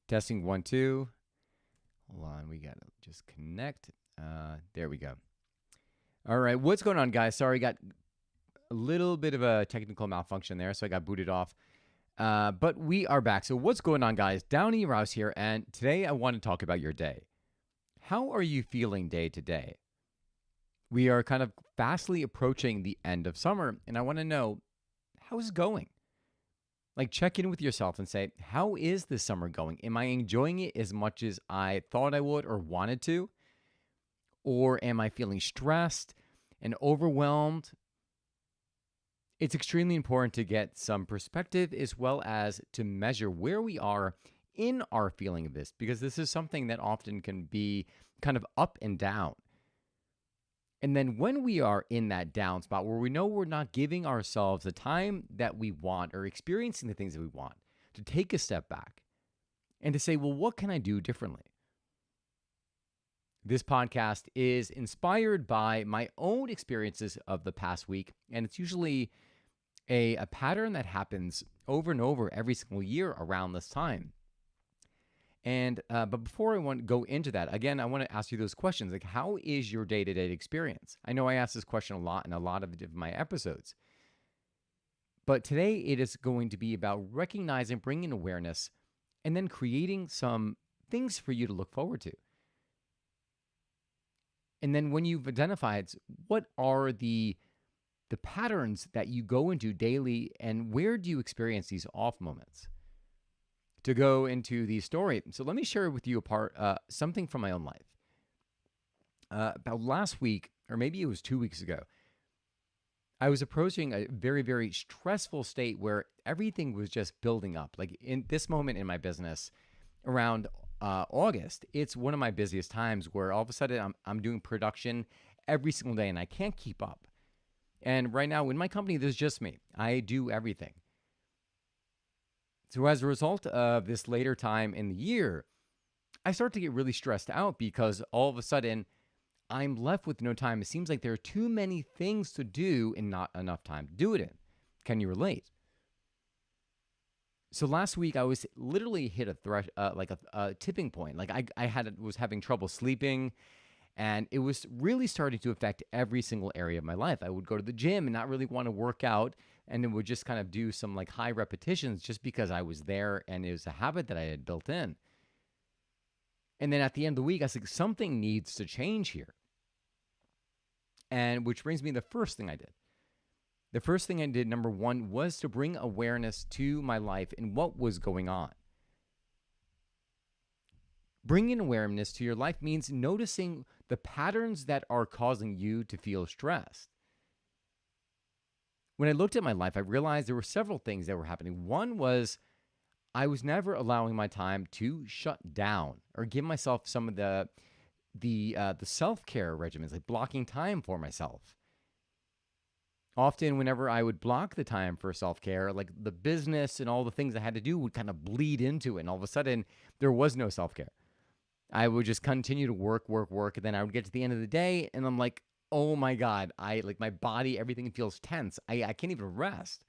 Testing 1, 2. Hold on, we gotta just connect. There we go. All right, what's going on, guys? Sorry, got a little bit of a technical malfunction there, so I got booted off. But we are back. So what's going on, guys? Downey Rouse here, and today I want to talk about your day. How are you feeling day to day? We are kind of fastly approaching the end of summer, and I want to know how's it going? Like, check in with yourself and say, how is this summer going? Am I enjoying it as much as I thought I would or wanted to? Or am I feeling stressed and overwhelmed? It's extremely important to get some perspective as well as to measure where we are in our feeling of this, because this is something that often can be kind of up and down. And then when we are in that down spot where we know we're not giving ourselves the time that we want or experiencing the things that we want, to take a step back and to say, well, what can I do differently? This podcast is inspired by my own experiences of the past week, and it's usually a pattern that happens over and over every single year around this time. And but before I want to go into that, again, I want to ask you those questions. Like, how is your day-to-day experience? I know I ask this question a lot in a lot of my episodes. But today it is going to be about recognizing, bringing awareness, and then creating some things for you to look forward to. And then when you've identified what are the patterns that you go into daily and where do you experience these off moments? To go into the story. So let me share with you something from my own life. About last week, or maybe it was 2 weeks ago, I was approaching a very, very stressful state where everything was just building up. Like in this moment in my business, around August, it's one of my busiest times where all of a sudden I'm doing production every single day and I can't keep up. And right now in my company, there's just me. I do everything. So as a result of this later time in the year, I start to get really stressed out because all of a sudden I'm left with no time. It seems like there are too many things to do and not enough time to do it in. Can you relate? So last week I was literally hit a tipping point. Like was having trouble sleeping, and it was really starting to affect every single area of my life. I would go to the gym and not really want to work out, and then would just kind of do some like high repetitions just because I was there and it was a habit that I had built in. And then at the end of the week, I was like, something needs to change here. And which brings me to the first thing I did. The first thing I did, number one, was to bring awareness to my life and what was going on. Bringing awareness to your life means noticing the patterns that are causing you to feel stressed. When I looked at my life, I realized there were several things that were happening. One was I was never allowing my time to shut down or give myself some of the self-care regimens, like blocking time for myself. Often, whenever I would block the time for self-care, like the business and all the things I had to do would kind of bleed into it. And all of a sudden, there was no self-care. I would just continue to work, work, work. And then I would get to the end of the day and I'm like, oh my God, my body, everything feels tense. I can't even rest.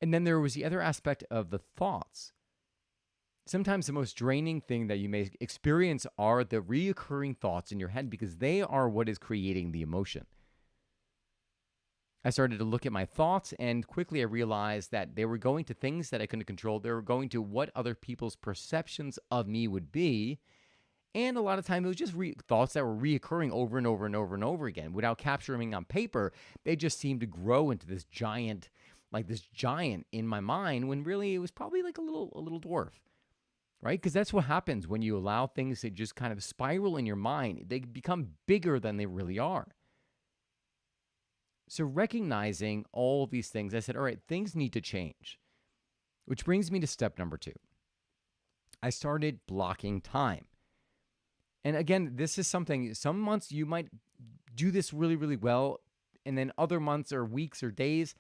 And then there was the other aspect of the thoughts. Sometimes the most draining thing that you may experience are the reoccurring thoughts in your head because they are what is creating the emotion. I started to look at my thoughts and quickly I realized that they were going to things that I couldn't control. They were going to what other people's perceptions of me would be. And a lot of time it was just thoughts that were reoccurring over and over and over and over again. Without capturing on paper, they just seemed to grow into this giant in my mind when really it was probably like a little dwarf. Right? Because that's what happens when you allow things to just kind of spiral in your mind. They become bigger than they really are. So recognizing all of these things, I said, all right, things need to change. Which brings me to step number 2. I started blocking time. And again, this is something, some months you might do this really, really well. And then other months or weeks or days,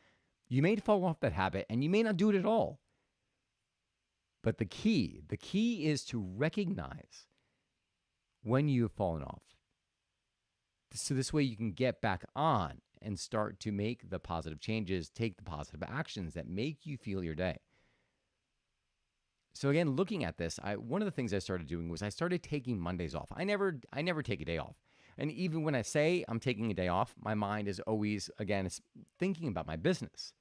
you may fall off that habit and you may not do it at all. But the key is to recognize when you have fallen off. So this way you can get back on and start to make the positive changes, take the positive actions that make you feel your day. So again, looking at this, one of the things I started doing was I started taking Mondays off. I never take a day off. And even when I say I'm taking a day off, my mind is always, again, it's thinking about my business.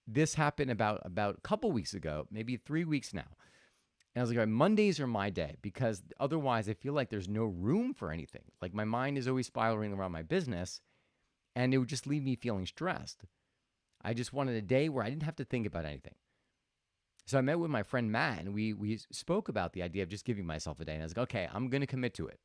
This happened about a couple weeks ago, maybe 3 weeks now. And I was like, all right, Mondays are my day, because otherwise I feel like there's no room for anything. Like my mind is always spiraling around my business, and it would just leave me feeling stressed. I just wanted a day where I didn't have to think about anything. So I met with my friend Matt, and we spoke about the idea of just giving myself a day. And I was like, okay, I'm going to commit to it.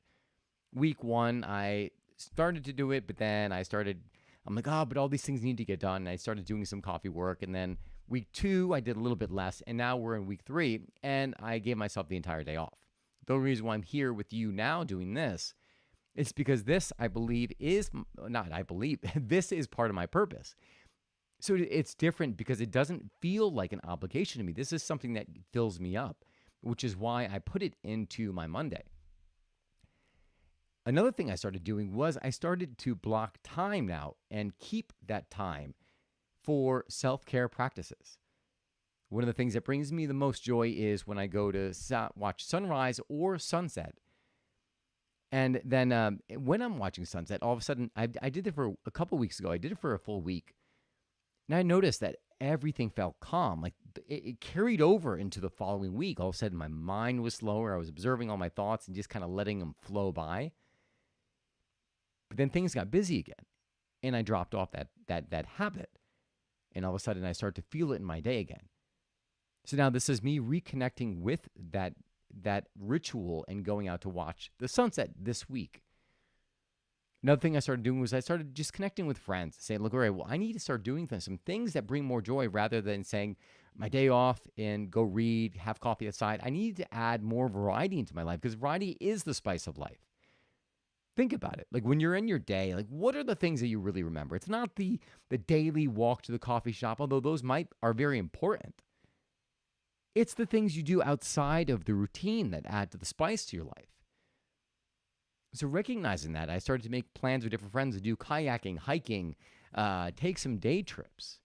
Week 1, I started to do it, but then I'm like, but all these things need to get done. And I started doing some coffee work. And then week 2, I did a little bit less. And now we're in week 3, and I gave myself the entire day off. The only reason why I'm here with you now doing this is because this, this is part of my purpose. So it's different because it doesn't feel like an obligation to me. This is something that fills me up, which is why I put it into my Monday. Another thing I started doing was I started to block time now and keep that time for self-care practices. One of the things that brings me the most joy is when I go to watch sunrise or sunset. And then when I'm watching sunset, all of a sudden, I did it for a couple weeks ago. I did it for a full week. And I noticed that everything felt calm. Like it carried over into the following week. All of a sudden, my mind was slower. I was observing all my thoughts and just kind of letting them flow by. But then things got busy again, and I dropped off that habit. And all of a sudden, I started to feel it in my day again. So now this is me reconnecting with that ritual and going out to watch the sunset this week. Another thing I started doing was I started just connecting with friends, saying, look, all right, well, I need to start doing some things that bring more joy rather than saying my day off and go read, have coffee outside. I need to add more variety into my life, because variety is the spice of life. Think about it. Like when you're in your day, like what are the things that you really remember? It's not the daily walk to the coffee shop, although those are very important. It's the things you do outside of the routine that add to the spice to your life. So recognizing that, I started to make plans with different friends to do kayaking, hiking, take some day trips.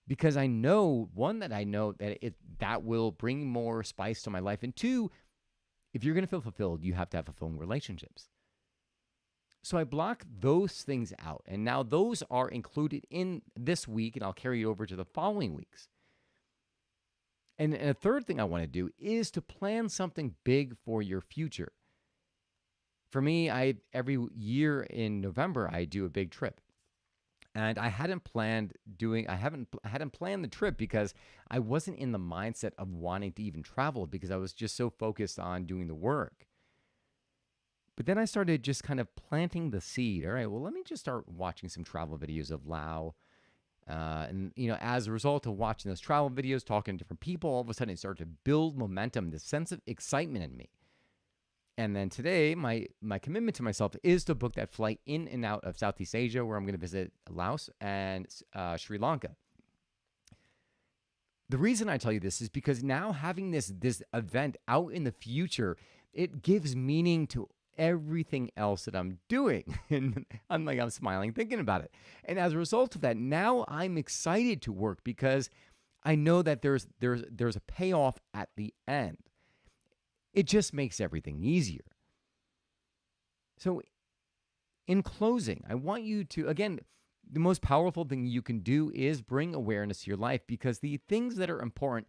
Because I know, one, that that will bring more spice to my life. And 2, if you're going to feel fulfilled, you have to have fulfilling relationships. So I block those things out. And now those are included in this week, and I'll carry it over to the following weeks. And a third thing I want to do is to plan something big for your future. For me, every year in November, I do a big trip. And I hadn't planned the trip because I wasn't in the mindset of wanting to even travel, because I was just so focused on doing the work. But then I started just kind of planting the seed. All right, well, let me just start watching some travel videos of Laos. And, as a result of watching those travel videos, talking to different people, all of a sudden it started to build momentum, this sense of excitement in me. And then today, my commitment to myself is to book that flight in and out of Southeast Asia, where I'm going to visit Laos and Sri Lanka. The reason I tell you this is because now having this event out in the future, it gives meaning to everything else that I'm doing. And I'm smiling thinking about it. And as a result of that, now I'm excited to work because I know that there's a payoff at the end. It just makes everything easier. So in closing, I want you to, again, the most powerful thing you can do is bring awareness to your life, because the things that are important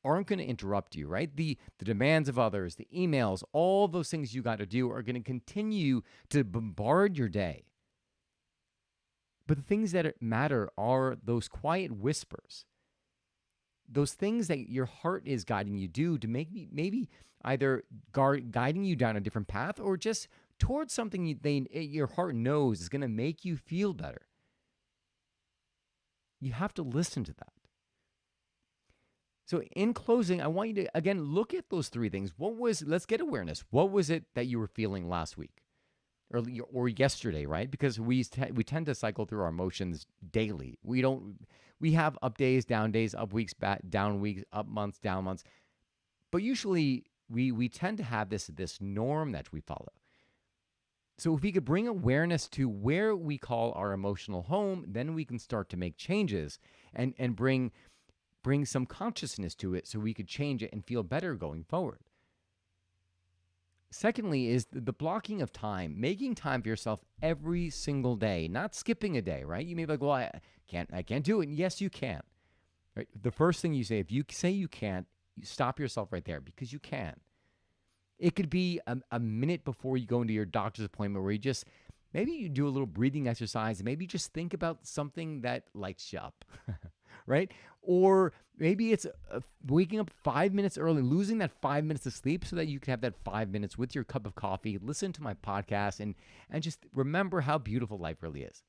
aren't going to interrupt you, right? The demands of others, the emails, all those things you got to do are going to continue to bombard your day. But the things that matter are those quiet whispers, those things that your heart is guiding you to maybe either guiding you down a different path, or just towards something your heart knows is going to make you feel better. You have to listen to that. So in closing, I want you to, again, look at those 3 things. Let's get awareness. What was it that you were feeling last week or yesterday, right? Because we tend to cycle through our emotions daily. We have up days, down days, up weeks, down weeks, up months, down months. But usually we tend to have this norm that we follow. So if we could bring awareness to where we call our emotional home, then we can start to make changes and bring bring some consciousness to it so we could change it and feel better going forward. Secondly is the blocking of time, making time for yourself every single day, not skipping a day, right? You may be like, well, I can't do it. And yes, you can. Right? The first thing you say, if you say you can't, you stop yourself right there because you can. It could be a minute before you go into your doctor's appointment where you just, maybe you do a little breathing exercise and maybe just think about something that lights you up, right? Or maybe it's waking up 5 minutes early, losing that 5 minutes of sleep so that you can have that 5 minutes with your cup of coffee, listen to my podcast, and just remember how beautiful life really is.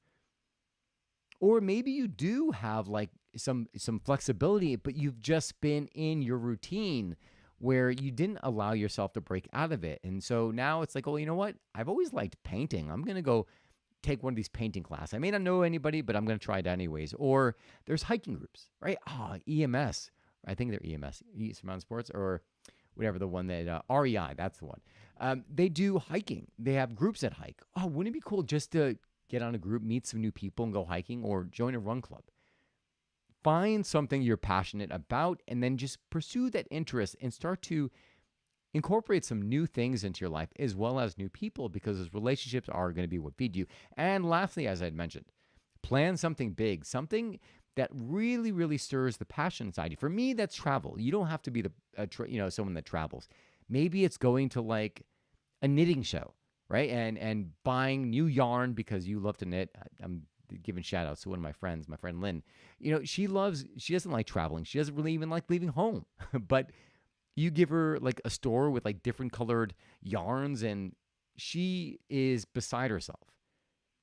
Or maybe you do have like some flexibility, but you've just been in your routine where you didn't allow yourself to break out of it. And so now it's like, oh, you know what? I've always liked painting. I'm going to go take one of these painting classes. I may not know anybody, but I'm going to try it anyways. Or there's hiking groups, right? EMS. I think they're EMS, East Mountain Sports, or whatever the one that, REI, that's the one. They do hiking. They have groups that hike. Oh, wouldn't it be cool just to get on a group, meet some new people and go hiking, or join a run club? Find something you're passionate about and then just pursue that interest and start to incorporate some new things into your life as well as new people, because those relationships are going to be what feed you. And lastly, as I'd mentioned, plan something big, something that really, really stirs the passion inside you. For me, that's travel. You don't have to be someone that travels. Maybe it's going to like a knitting show, right? And buying new yarn because you love to knit. I'm giving shout outs to one of my friends, my friend Lynn. She doesn't like traveling. She doesn't really even like leaving home, but you give her like a store with like different colored yarns and she is beside herself.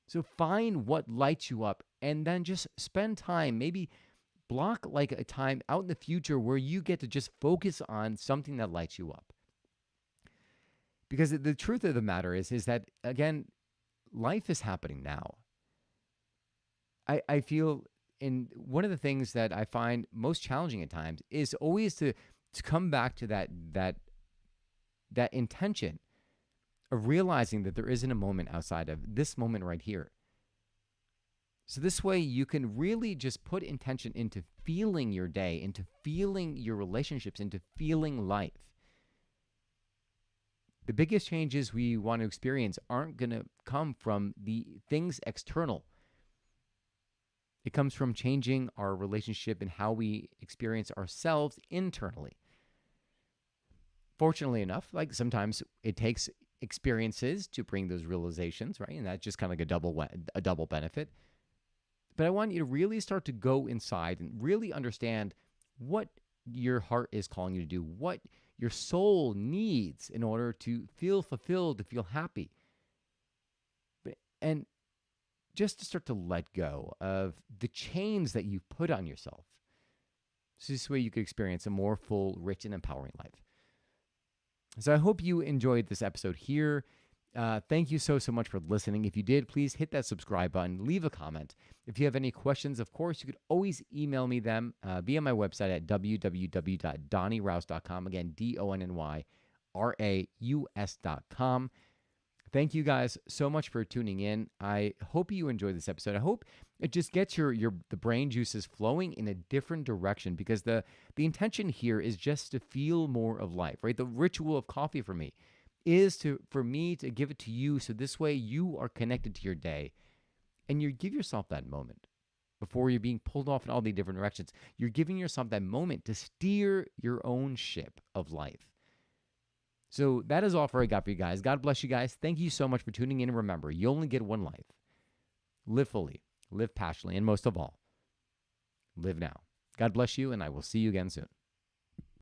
So find what lights you up and then just spend time, maybe block like a time out in the future where you get to just focus on something that lights you up. Because the truth of the matter is that, again, life is happening now. I feel, and one of the things that I find most challenging at times is always to come back to that intention of realizing that there isn't a moment outside of this moment right here. So this way you can really just put intention into feeling your day, into feeling your relationships, into feeling life. The biggest changes we want to experience aren't going to come from the things external. It comes from changing our relationship and how we experience ourselves internally. Fortunately enough, like sometimes it takes experiences to bring those realizations, right? And that's just kind of like a double benefit. But I want you to really start to go inside and really understand what your heart is calling you to do, what your soul needs in order to feel fulfilled, to feel happy. And just to start to let go of the chains that you put on yourself. So this way you could experience a more full, rich, and empowering life. So I hope you enjoyed this episode here. Thank you so much for listening. If you did, please hit that subscribe button, leave a comment. If you have any questions, of course, you could always email me them via my website at www.donnyraus.com. Again, DonnyRaus.com. Thank you guys so much for tuning in. I hope you enjoyed this episode. I hope it just gets the brain juices flowing in a different direction, because the intention here is just to feel more of life, right? The ritual of coffee for me is for me to give it to you, so this way you are connected to your day and you give yourself that moment before you're being pulled off in all the different directions. You're giving yourself that moment to steer your own ship of life. So that is all I got for you guys. God bless you guys. Thank you so much for tuning in. And remember, you only get one life. Live fully, live passionately, and most of all, live now. God bless you, and I will see you again soon.